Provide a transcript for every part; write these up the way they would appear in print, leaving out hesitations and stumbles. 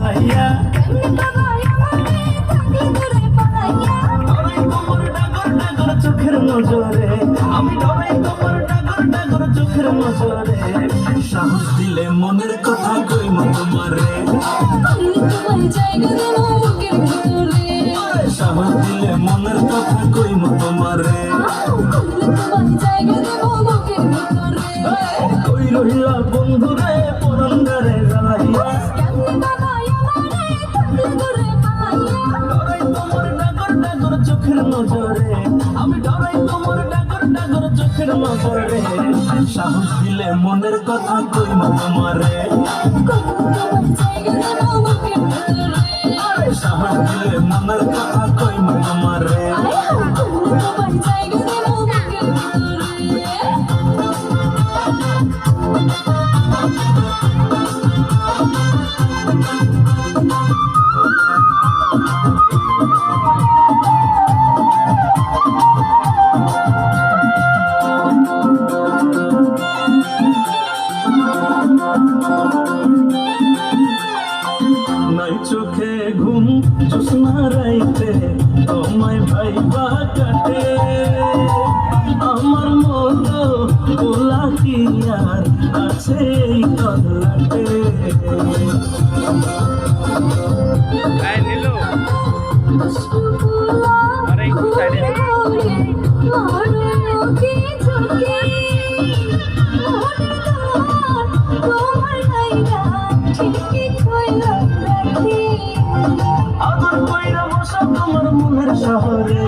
জ্বালাইয়া ডরাই তোমার ডাগর ডাগর চোখের নজরে, আমি ডরাই তোমার ডাগর ডাগর চোখের নজরে। সাহস দিলে মনের কথা কইমু তোমারে, সাহস দিলে মনের কথা কইমু তোমারে। কই রহিলা বন্ধুরে পরন্দারে জ্বালাইয়া, ডরাই তোমার ডাগর ডাগর চোখের নজরে, আমি ডরাই তোমার ডাগর ডাগর চোখের নজরে। সাহস দিলে মনের কথা কইমু তোমারে, সাহস দিলে মনের কথা কইমু তোমারে। নাই চোখে ঘুম জোছনা রাইতে তোমায় ভাইবা কাটে, আমার মতো গোলা কি আর আছে এই তল্লাটে। আদর কইরা বসা তোমার মনের শহরে,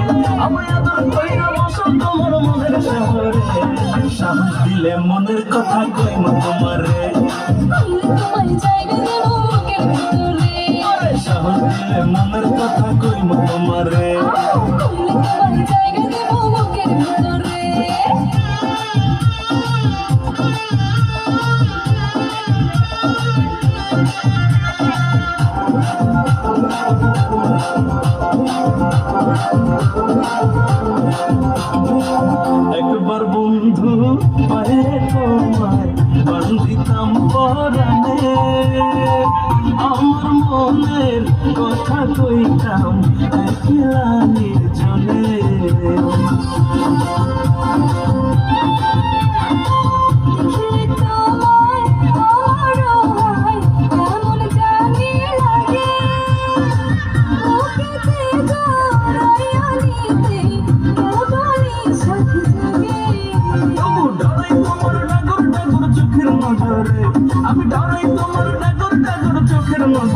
আমি আদর কইরা বসা তোমার মনের শহরে। সাহস দিলে মনের কথা কইমু তোমারে, সাহস দিলে মনের কথা কইমু তোমারে। একবার বন্ধু পায়ে তোমায় বান্ধিতাম পরাণে, আমার মনের কথা কইতাম একলা নির্জনে।